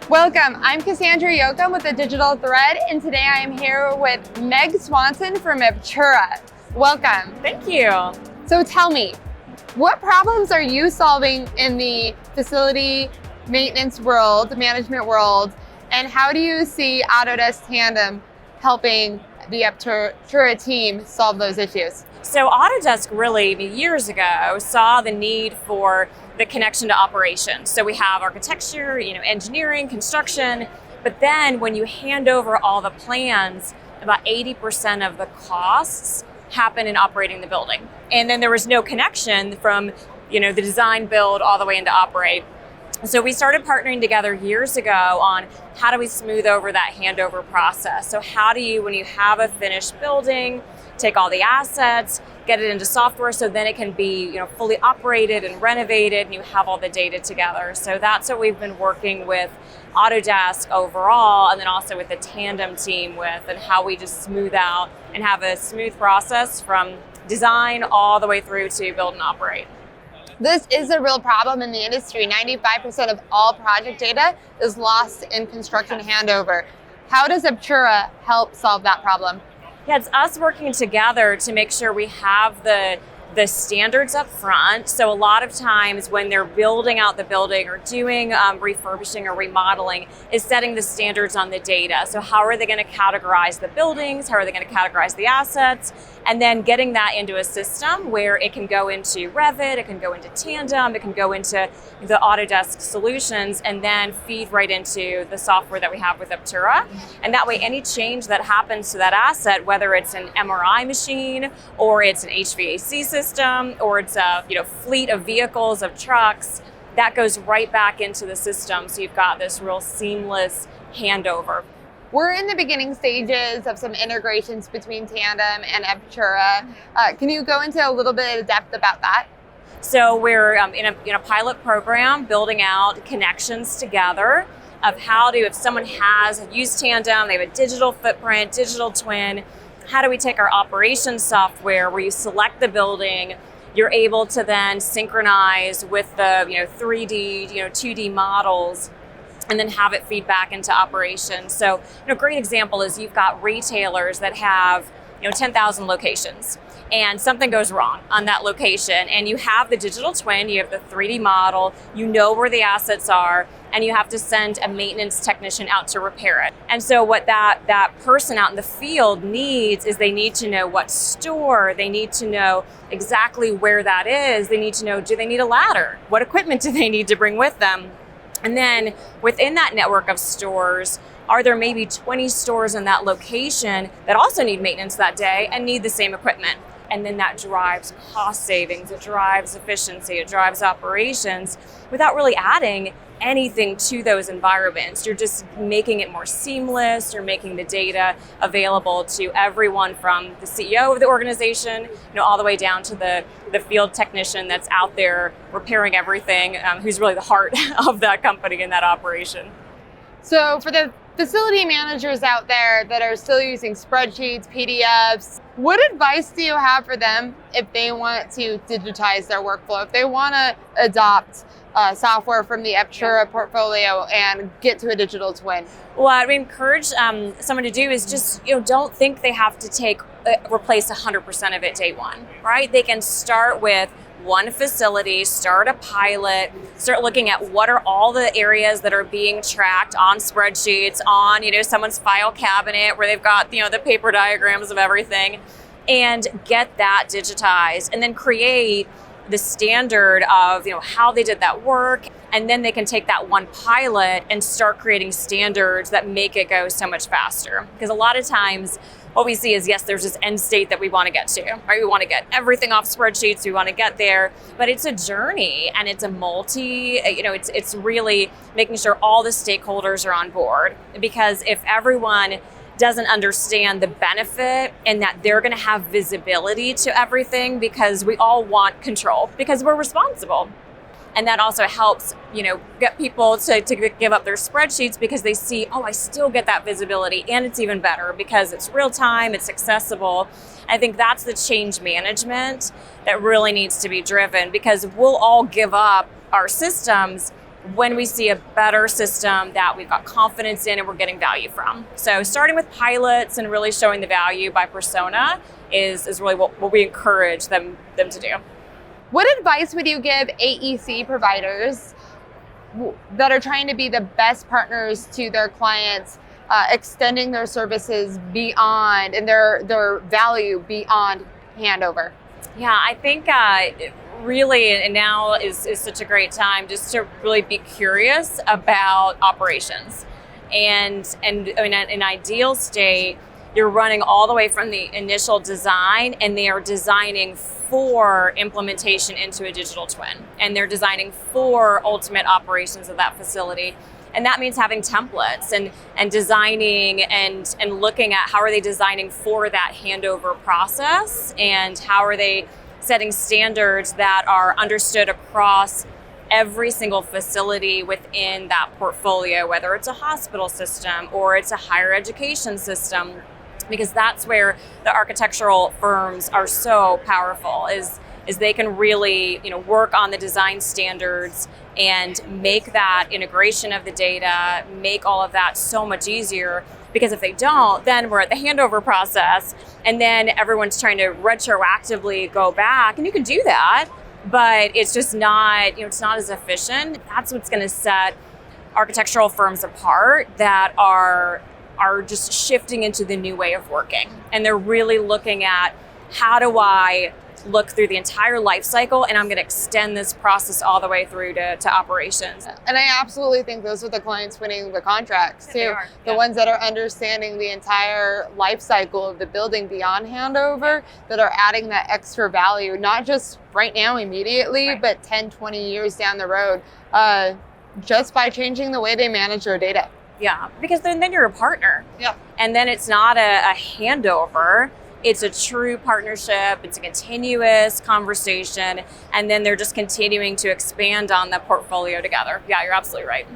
Welcome, I'm Cassandra Yocum with the Digital Thread, and today I am here with Meg Swanson from Eptura. Welcome. Thank you. So tell me, what problems are you solving in the facility maintenance world, management world, and how do you see Autodesk Tandem helping the Eptura team solve those issues? So Autodesk really years ago saw the need for the connection to operations. So we have architecture, engineering, construction, but then when you hand over all the plans, about 80% of the costs happen in operating the building. And then there was no connection from, the design build all the way into operate. So we started partnering together years ago on how do we smooth over that handover process. So how do you, when you have a finished building, take all the assets, get it into software so then it can be fully operated and renovated and you have all the data together. So that's what we've been working with Autodesk overall, and then also with the Tandem team with, and how we just smooth out and have a smooth process from design all the way through to build and operate. This is a real problem in the industry. 95% of all project data is lost in construction handover. How does Eptura help solve that problem? Yeah, it's us working together to make sure we have the standards up front. So a lot of times when they're building out the building or doing refurbishing or remodeling is setting the standards on the data. So how are they going to categorize the buildings? How are they going to categorize the assets? And then getting that into a system where it can go into Revit, it can go into Tandem, it can go into the Autodesk solutions, and then feed right into the software that we have with Eptura. And that way any change that happens to that asset, whether it's an MRI machine or it's an HVAC system or it's a fleet of vehicles, of trucks, that goes right back into the system. So you've got this real seamless handover. We're in the beginning stages of some integrations between Tandem and Eptura. Can you go into a little bit of depth about that? So we're in a pilot program building out connections together of how to, if someone has used Tandem, they have a digital footprint, digital twin, how do we take our operations software where you select the building, you're able to then synchronize with the 3D, 2D models, and then have it feed back into operations. So a great example is you've got retailers that have 10,000 locations and something goes wrong on that location and you have the digital twin, you have the 3D model, you know where the assets are, and you have to send a maintenance technician out to repair it. And so what that person out in the field needs is they need to know what store, they need to know exactly where that is, they need to know, do they need a ladder? What equipment do they need to bring with them? And then within that network of stores, are there maybe 20 stores in that location that also need maintenance that day and need the same equipment? And then that drives cost savings, it drives efficiency, it drives operations without really adding anything to those environments. You're just making it more seamless, you're making the data available to everyone from the CEO of the organization, all the way down to the field technician that's out there repairing everything, who's really the heart of that company and that operation. So for the facility managers out there that are still using spreadsheets, PDFs, what advice do you have for them if they want to digitize their workflow, if they want to adopt software from the Eptura portfolio and get to a digital twin? Well, I'd encourage someone to do is just, don't think they have to replace 100% of it day one, right? They can start with one facility, start a pilot, start looking at what are all the areas that are being tracked on spreadsheets, on someone's file cabinet where they've got the paper diagrams of everything, and get that digitized, and then create the standard of how they did that work, and then they can take that one pilot and start creating standards that make it go so much faster. Because a lot of times what we see is, yes, there's this end state that we want to get to, right? We want to get everything off spreadsheets, we want to get there, but it's a journey and it's a it's really making sure all the stakeholders are on board. Because if everyone doesn't understand the benefit and that they're going to have visibility to everything, because we all want control because we're responsible. And that also helps, get people to give up their spreadsheets because they see, I still get that visibility, and it's even better because it's real time, it's accessible. I think that's the change management that really needs to be driven, because we'll all give up our systems when we see a better system that we've got confidence in and we're getting value from. So starting with pilots and really showing the value by persona is really what we encourage them to do. What advice would you give AEC providers that are trying to be the best partners to their clients, extending their services beyond and their value beyond handover? Yeah, I think really, and now is such a great time just to really be curious about operations. And in an ideal state, you're running all the way from the initial design, and they are designing for implementation into a digital twin. And they're designing for ultimate operations of that facility. And that means having templates and designing and looking at how are they designing for that handover process, and how are they setting standards that are understood across every single facility within that portfolio, whether it's a hospital system or it's a higher education system, because that's where the architectural firms are so powerful, is they can really, work on the design standards and make that integration of the data, make all of that so much easier. Because if they don't, then we're at the handover process, and then everyone's trying to retroactively go back, and you can do that, but it's just not, it's not as efficient. That's what's going to set architectural firms apart that are just shifting into the new way of working, and they're really looking at how do I look through the entire life cycle, and I'm going to extend this process all the way through to operations. And I absolutely think those are the clients winning the contracts too. The Yeah. ones that are understanding the entire life cycle of the building beyond handover, that are adding that extra value, not just right now immediately, Right. but 10, 20 years down the road, just by changing the way they manage their data. Yeah, because then you're a partner. Yep. And then it's not a handover. It's a true partnership. It's a continuous conversation. And then they're just continuing to expand on the portfolio together. Yeah, you're absolutely right.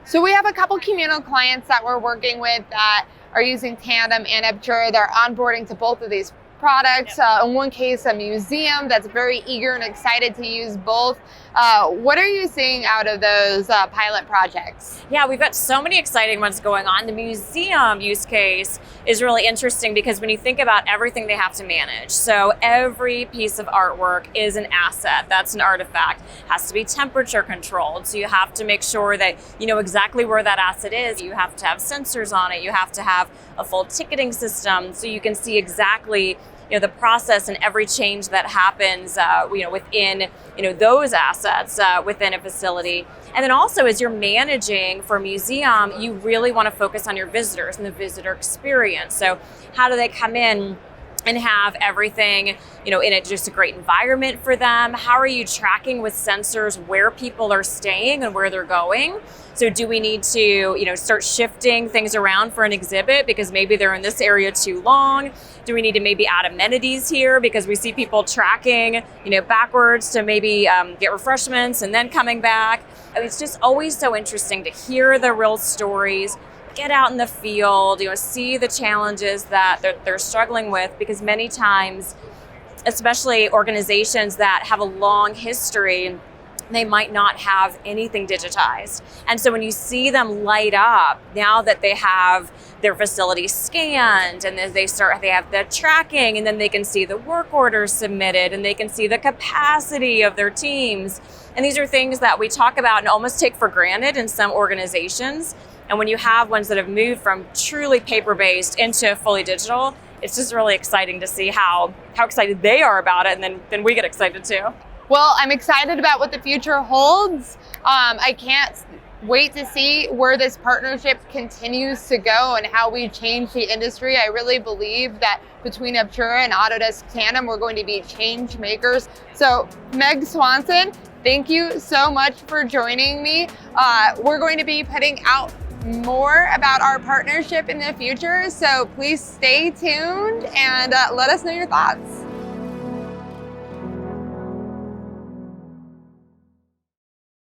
So we have a couple communal clients that we're working with that are using Tandem and Eptura. They're onboarding to both of these products. In one case, a museum that's very eager and excited to use both. What are you seeing out of those pilot projects? Yeah, we've got so many exciting ones going on. The museum use case is really interesting because when you think about everything they have to manage, so every piece of artwork is an asset. That's an artifact. Has to be temperature controlled. So you have to make sure that you know exactly where that asset is. You have to have sensors on it. You have to have a full ticketing system so you can see exactly the process and every change that happens within those assets within a facility. And then also, as you're managing for a museum, you really want to focus on your visitors and the visitor experience. So how do they come in and have everything, in just a great environment for them? How are you tracking with sensors where people are staying and where they're going? So do we need to, start shifting things around for an exhibit because maybe they're in this area too long? Do we need to maybe add amenities here because we see people tracking, backwards to maybe get refreshments and then coming back? I mean, it's just always so interesting to hear the real stories, get out in the field, see the challenges that they're struggling with, because many times, especially organizations that have a long history, they might not have anything digitized. And so when you see them light up, now that they have their facility scanned and then they have the tracking, and then they can see the work orders submitted and they can see the capacity of their teams. And these are things that we talk about and almost take for granted in some organizations. And when you have ones that have moved from truly paper-based into fully digital, it's just really exciting to see how excited they are about it, and then we get excited too. Well, I'm excited about what the future holds. I can't wait to see where this partnership continues to go and how we change the industry. I really believe that between Eptura and Autodesk Tandem, we're going to be change makers. So Meg Swanson, thank you so much for joining me. We're going to be putting out more about our partnership in the future, so please stay tuned and let us know your thoughts.